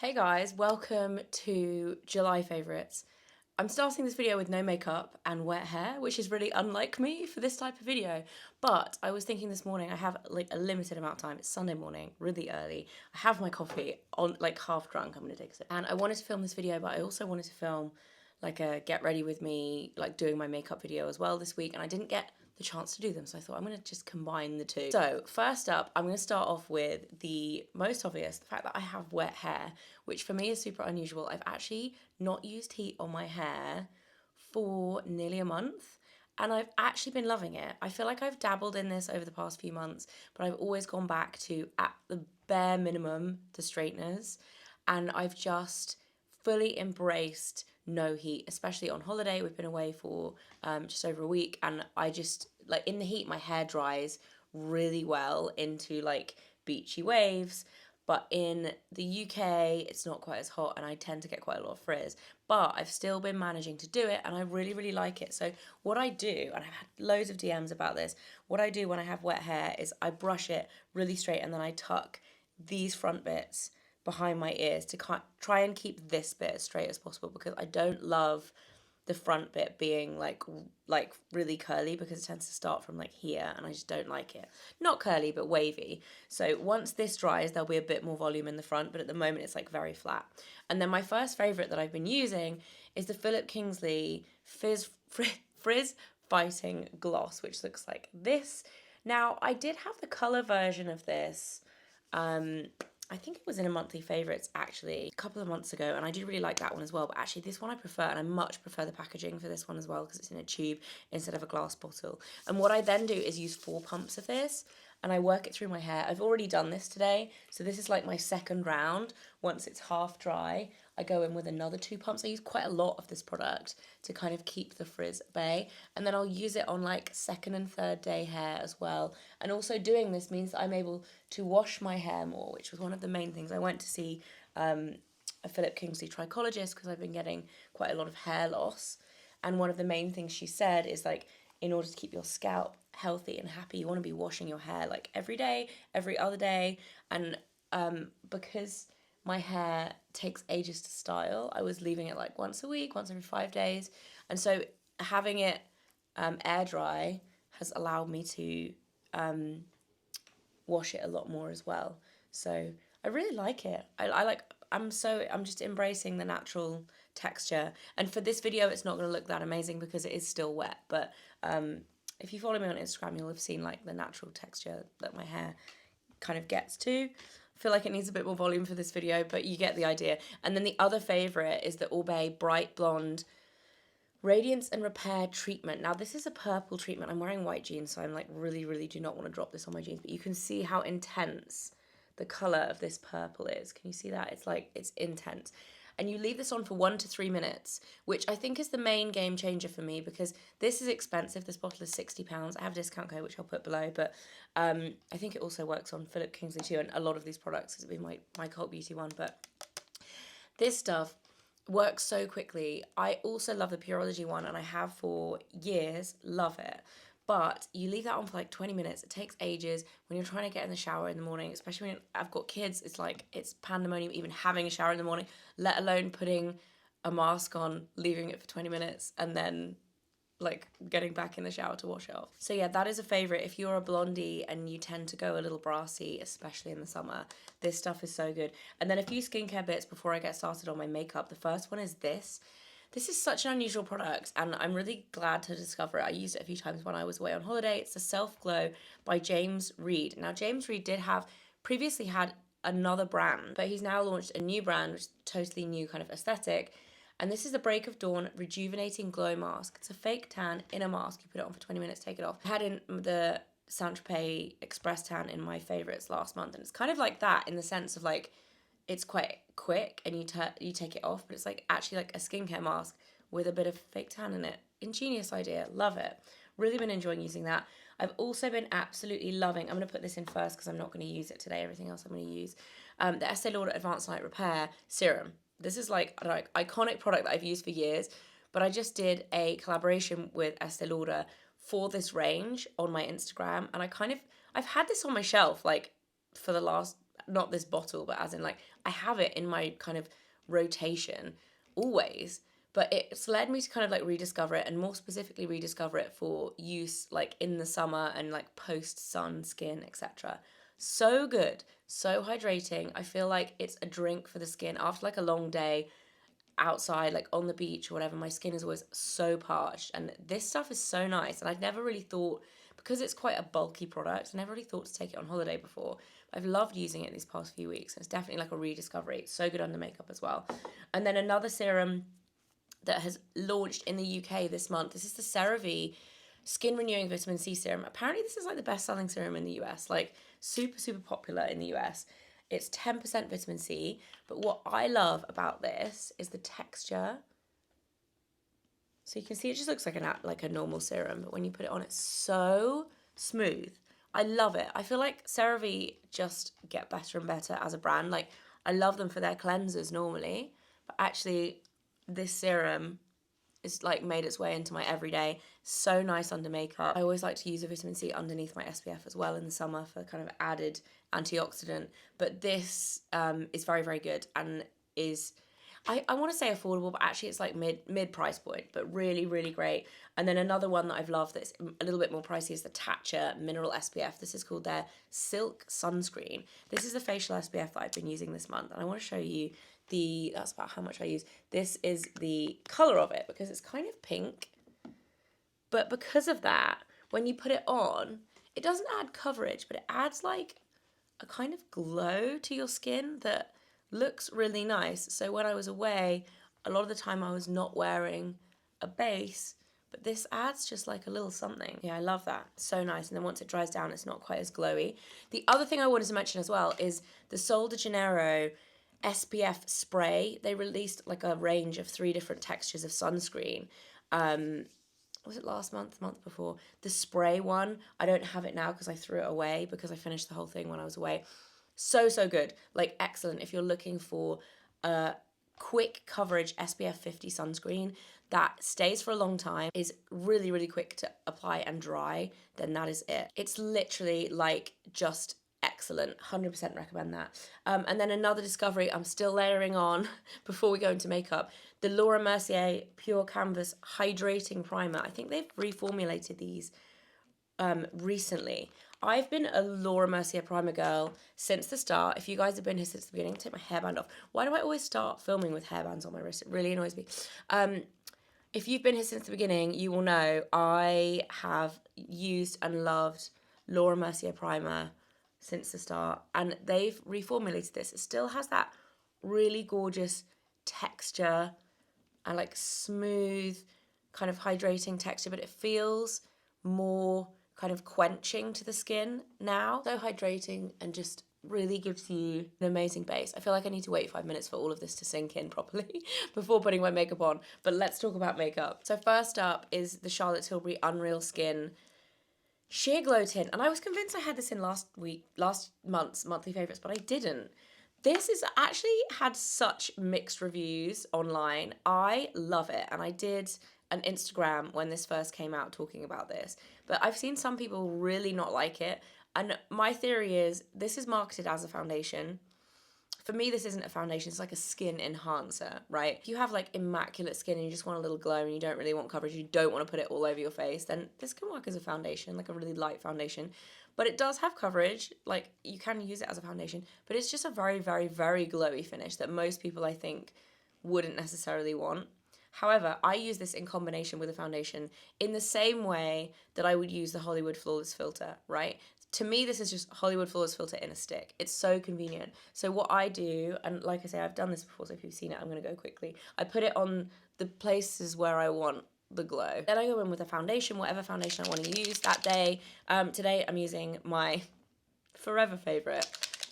Hey guys, welcome to July favourites. I'm starting this video with no makeup and wet hair, which is really unlike me for this type of video. But I was thinking this morning, I have like a limited amount of time. It's Sunday morning, really early. I have my coffee on, like half drunk. I'm gonna take a sip. And I wanted to film this video, but I also wanted to film like a get ready with me, like doing my makeup video as well this week. And I didn't get the chance to do them, so I thought I'm gonna just combine the two. So first up, I'm gonna start off with the most obvious, the fact that I have wet hair, which for me is super unusual. I've actually not used heat on my hair for nearly a month, and I've actually been loving it. I feel like I've dabbled in this over the past few months, but I've always gone back to, at the bare minimum, the straighteners, and I've just fully embraced no heat, especially on holiday. We've been away for just over a week, and I just, like, in the heat, my hair dries really well into like beachy waves. But in the UK, it's not quite as hot, and I tend to get quite a lot of frizz. But I've still been managing to do it, and I really, really like it. So what I do, and I've had loads of DMs about this, what I do when I have wet hair is I brush it really straight, and then I tuck these front bits behind my ears to try and keep this bit as straight as possible, because I don't love the front bit being like really curly, because it tends to start from like here and I just don't like it. Not curly, but wavy. So once this dries, there'll be a bit more volume in the front, but at the moment it's like very flat. And then my first favorite that I've been using is the Philip Kingsley Frizz Fighting Gloss, which looks like this. Now, I did have the color version of this. I think it was in a monthly favourites actually a couple of months ago, and I did really like that one as well. But actually this one I prefer, and I much prefer the packaging for this one as well, because it's in a tube instead of a glass bottle. And what I then do is use 4 pumps of this, and I work it through my hair. I've already done this today, so this is like my second round. Once it's half dry, I go in with another 2 pumps. I use quite a lot of this product to kind of keep the frizz at bay, and then I'll use it on like second and third day hair as well. And also doing this means that I'm able to wash my hair more, which was one of the main things. I went to see a Philip Kingsley trichologist because I've been getting quite a lot of hair loss, and one of the main things she said is, like, in order to keep your scalp healthy and happy, you want to be washing your hair like every day, every other day. And because my hair takes ages to style, I was leaving it like once a week, once every 5 days. And so having it air dry has allowed me to wash it a lot more as well. So I really like it. I'm just embracing the natural texture. And for this video, it's not going to look that amazing because it is still wet. But if you follow me on Instagram, you'll have seen like the natural texture that my hair kind of gets to. I feel like it needs a bit more volume for this video, but you get the idea. And then the other favourite is the Orbay Bright Blonde Radiance and Repair Treatment. Now, this is a purple treatment. I'm wearing white jeans, so I'm like really, really do not want to drop this on my jeans. But you can see how intense the colour of this purple is. Can you see that? It's like, it's intense. And you leave this on for 1 to 3 minutes, which I think is the main game changer for me, because this is expensive. This bottle is £60. I have a discount code, which I'll put below. But I think it also works on Philip Kingsley too, and a lot of these products. It's been my cult beauty one. But this stuff works so quickly. I also love the Pureology one, and I have for years. Love it. But you leave that on for like 20 minutes. It takes ages when you're trying to get in the shower in the morning, especially when I've got kids. It's like, it's pandemonium even having a shower in the morning, let alone putting a mask on, leaving it for 20 minutes, and then like getting back in the shower to wash it off. So yeah, that is a favorite. If you're a blondie and you tend to go a little brassy, especially in the summer, this stuff is so good. And then a few skincare bits before I get started on my makeup. The first one is this. This is such an unusual product, and I'm really glad to discover it. I used it a few times when I was away on holiday. It's the Self Glow by James Reed. Now, James Reed did have previously had another brand, but he's now launched a new brand, which is totally new kind of aesthetic. And this is the Break of Dawn Rejuvenating Glow Mask. It's a fake tan in a mask. You put it on for 20 minutes, take it off. I had in the Saint-Tropez Express Tan in my favourites last month, and it's kind of like that in the sense of like, it's quite quick and you take it off, but it's like actually like a skincare mask with a bit of fake tan in it. Ingenious idea, love it. Really been enjoying using that. I've also been absolutely loving, I'm going to put this in first because I'm not going to use it today, everything else I'm going to use, the Estee Lauder Advanced Night Repair Serum. This is like an iconic product that I've used for years, but I just did a collaboration with Estee Lauder for this range on my Instagram, and I've had this on my shelf like for the last not this bottle, but as in like, I have it in my kind of rotation always. But it's led me to kind of like rediscover it, and more specifically rediscover it for use like in the summer and like post sun skin, etc. So good, so hydrating. I feel like it's a drink for the skin after like a long day outside, like on the beach or whatever. My skin is always so parched, and this stuff is so nice. And I've never really thought, because it's quite a bulky product, I never really thought to take it on holiday before. I've loved using it these past few weeks. It's definitely like a rediscovery. It's so good under makeup as well. And then another serum that has launched in the UK this month. This is the CeraVe Skin Renewing Vitamin C Serum. Apparently this is like the best selling serum in the US, like super, super popular in the US. It's 10% vitamin C, but what I love about this is the texture. So you can see it just looks like a normal serum, but when you put it on, it's so smooth. I love it. I feel like CeraVe just get better and better as a brand. Like, I love them for their cleansers normally, but actually this serum is like made its way into my everyday. So nice under makeup. I always like to use a vitamin C underneath my SPF as well in the summer for kind of added antioxidant. But this is very, very good, and is, I want to say affordable, but actually it's like mid price point, but really, really great. And then another one that I've loved that's a little bit more pricey is the Tatcha Mineral SPF. This is called their Silk Sunscreen. This is the facial SPF that I've been using this month, and I want to show you that's about how much I use. This is the colour of it, because it's kind of pink. But because of that, when you put it on, it doesn't add coverage, but it adds like a kind of glow to your skin that looks really nice. So when I was away, a lot of the time I was not wearing a base, but this adds just like a little something. Yeah, I love that. So nice. And then once it dries down, it's not quite as glowy. The other thing I wanted to mention as well is the Sol de Janeiro SPF spray. They released like a range of 3 different textures of sunscreen. Was it last month, the month before? The spray one, I don't have it now because I threw it away because I finished the whole thing when I was away. So, so good. Like, excellent. If you're looking for a quick coverage SPF 50 sunscreen that stays for a long time, is really, really quick to apply and dry, then that is it. It's literally like just excellent. 100% recommend that. And then another discovery I'm still layering on before we go into makeup, the Laura Mercier Pure Canvas Hydrating Primer. I think they've reformulated these recently. I've been a Laura Mercier primer girl since the start. If you guys have been here since the beginning, take my hairband off. Why do I always start filming with hairbands on my wrist? It really annoys me. If you've been here since the beginning, you will know I have used and loved Laura Mercier primer since the start, and they've reformulated this. It still has that really gorgeous texture and like smooth kind of hydrating texture, but it feels more kind of quenching to the skin now. So hydrating, and just really gives you an amazing base. I feel like I need to wait 5 minutes for all of this to sink in properly before putting my makeup on, but let's talk about makeup. So first up is the Charlotte Tilbury Unreal Skin Sheer Glow Tint, and I was convinced I had this in last month's monthly favourites, but I didn't. This is actually had such mixed reviews online. I love it, and I did an Instagram when this first came out talking about this, but I've seen some people really not like it, and my theory is this is marketed as a foundation. For me, this isn't a foundation, it's like a skin enhancer, right? If you have like immaculate skin and you just want a little glow and you don't really want coverage, you don't want to put it all over your face, then this can work as a foundation, like a really light foundation. But it does have coverage, like you can use it as a foundation, but it's just a very, very, very glowy finish that most people, I think, wouldn't necessarily want. However, I use this in combination with a foundation in the same way that I would use the Hollywood Flawless Filter, right? To me, this is just Hollywood Flawless Filter in a stick. It's so convenient. So what I do, and like I say, I've done this before, so if you've seen it, I'm going to go quickly. I put it on the places where I want the glow. Then I go in with a foundation, whatever foundation I want to use that day. Today, I'm using my forever favourite,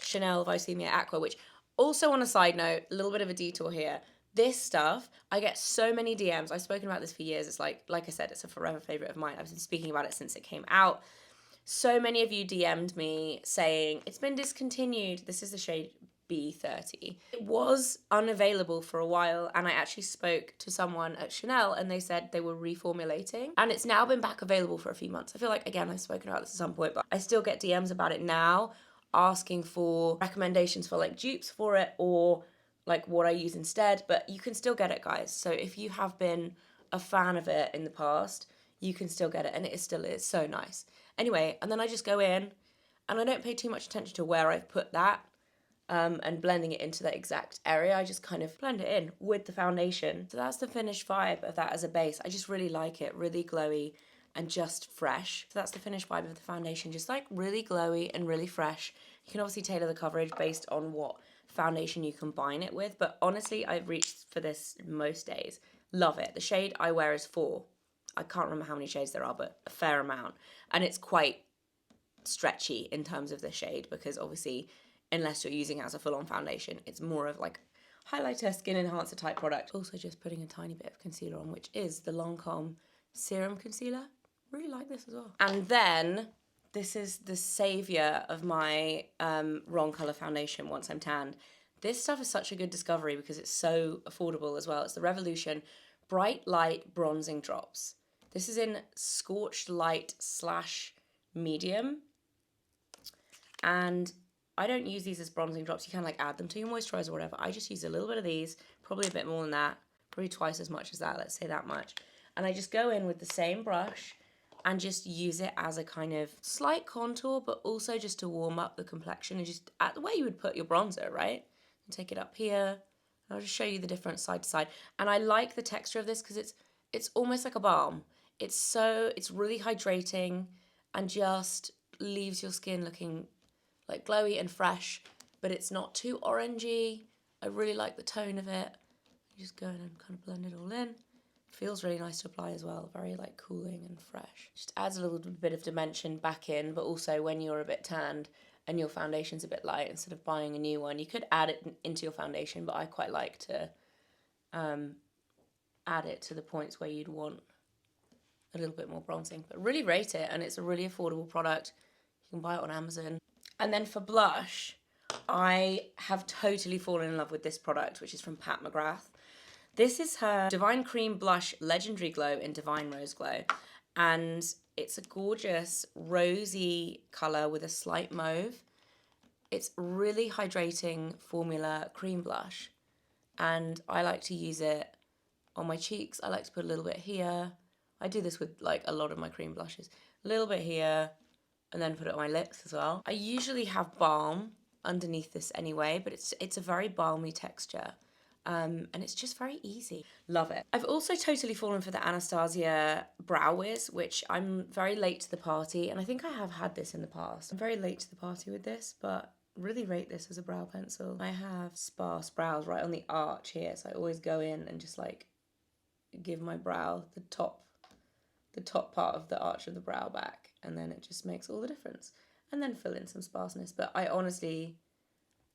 Chanel Vicemia Aqua, which also, on a side note, a little bit of a detour here. This stuff, I get so many DMs. I've spoken about this for years. It's like I said, it's a forever favourite of mine. I've been speaking about it since it came out. So many of you DM'd me saying, it's been discontinued. This is the shade B30. It was unavailable for a while, and I actually spoke to someone at Chanel and they said they were reformulating, and it's now been back available for a few months. I feel like, again, I've spoken about this at some point, but I still get DMs about it now. asking for recommendations for like dupes for it or like what I use instead, but you can still get it, guys. So if you have been a fan of it in the past, you can still get it, and it still is so nice. Anyway, and then I just go in and I don't pay too much attention to where I've put that and blending it into that exact area. I just kind of blend it in with the foundation. So that's the finished vibe of that as a base. I just really like it, really glowy and just fresh. So that's the finished vibe of the foundation, just like really glowy and really fresh. You can obviously tailor the coverage based on what foundation you combine it with, but honestly, I've reached for this most days. Love it. The shade I wear is 4. I can't remember how many shades there are, but a fair amount. And it's quite stretchy in terms of the shade because obviously, unless you're using it as a full-on foundation, it's more of like highlighter, skin enhancer type product. Also just putting a tiny bit of concealer on, which is the Lancome Serum Concealer. Really like this as well. And then this is the savior of my wrong color foundation once I'm tanned. This stuff is such a good discovery because it's so affordable as well. It's the Revolution Bright Light Bronzing Drops. This is in Scorched Light / medium. And I don't use these as bronzing drops. You can like add them to your moisturizer or whatever. I just use a little bit of these, probably a bit more than that, probably twice as much as that, let's say that much. And I just go in with the same brush and just use it as a kind of slight contour, but also just to warm up the complexion and just at the way you would put your bronzer, right? And take it up here. I'll just show you the difference side to side. And I like the texture of this because it's almost like a balm. It's really hydrating and just leaves your skin looking like glowy and fresh, but it's not too orangey. I really like the tone of it. You just go in and kind of blend it all in. Feels really nice to apply as well, very like cooling and fresh. Just adds a little bit of dimension back in, but also when you're a bit tanned and your foundation's a bit light, instead of buying a new one, you could add it into your foundation, but I quite like to add it to the points where you'd want a little bit more bronzing. But really rate it, and it's a really affordable product. You can buy it on Amazon. And then for blush, I have totally fallen in love with this product, which is from Pat McGrath. This is her Divine Cream Blush Legendary Glow in Divine Rose Glow. And it's a gorgeous rosy colour with a slight mauve. It's really hydrating formula cream blush. And I like to use it on my cheeks. I like to put a little bit here. I do this with like a lot of my cream blushes. A little bit here, and then put it on my lips as well. I usually have balm underneath this anyway, but it's a very balmy texture. And it's just very easy. Love it. I've also totally fallen for the Anastasia Brow Wiz, which I'm very late to the party, and I think I have had this in the past. I'm very late to the party with this, but really rate this as a brow pencil. I have sparse brows right on the arch here, so I always go in and just like give my brow the top part of the arch of the brow back, and then it just makes all the difference. And then fill in some sparseness. But I honestly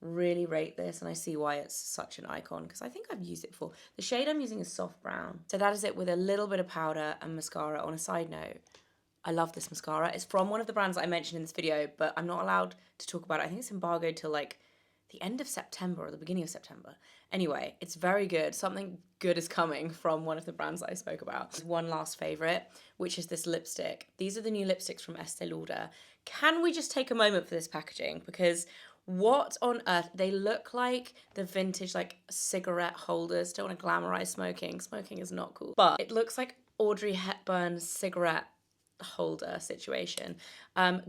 really rate this, and I see why it's such an icon because I think I've used it before. The shade I'm using is soft brown. So that is it with a little bit of powder and mascara. On a side note, I love this mascara. It's from one of the brands that I mentioned in this video, but I'm not allowed to talk about it. I think it's embargoed till like the end of September or the beginning of September. Anyway, it's very good. Something good is coming from one of the brands that I spoke about. One last favourite, which is this lipstick. These are the new lipsticks from Estee Lauder. Can we just take a moment for this packaging? Because what on earth? They look like the vintage like cigarette holders. Don't want to glamorize smoking. Smoking is not cool. But it looks like Audrey Hepburn's cigarette holder situation.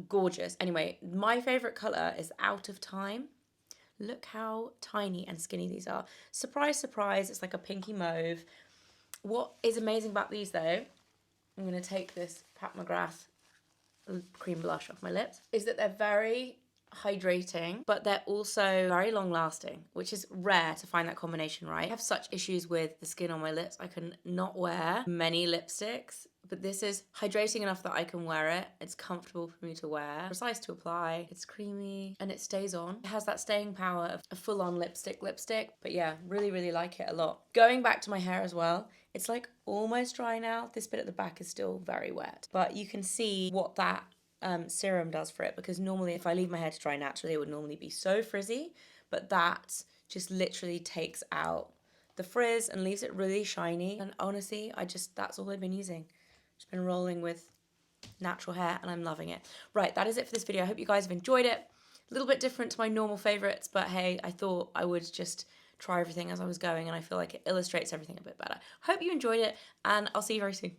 Gorgeous. Anyway, my favourite colour is Out of Time. Look how tiny and skinny these are. Surprise, surprise, it's like a pinky mauve. What is amazing about these though, I'm going to take this Pat McGrath cream blush off my lips, is that they're very hydrating, but they're also very long lasting, which is rare to find that combination, right? I have such issues with the skin on my lips. I can not wear many lipsticks, but this is hydrating enough that I can wear it. It's comfortable for me to wear, precise to apply, it's creamy, and it stays on. It has that staying power of a full-on lipstick, but yeah, really, really like it a lot. Going back to my hair as well, it's like almost dry now. This bit at the back is still very wet, but you can see what that serum does for it, because normally if I leave my hair to dry naturally, it would normally be so frizzy, but that just literally takes out the frizz and leaves it really shiny. And honestly, that's all I've been using. Just been rolling with natural hair and I'm loving it. Right, that is it for this video. I hope you guys have enjoyed it. A little bit different to my normal favourites, but hey, I thought I would just try everything as I was going, and I feel like it illustrates everything a bit better. Hope you enjoyed it, and I'll see you very soon.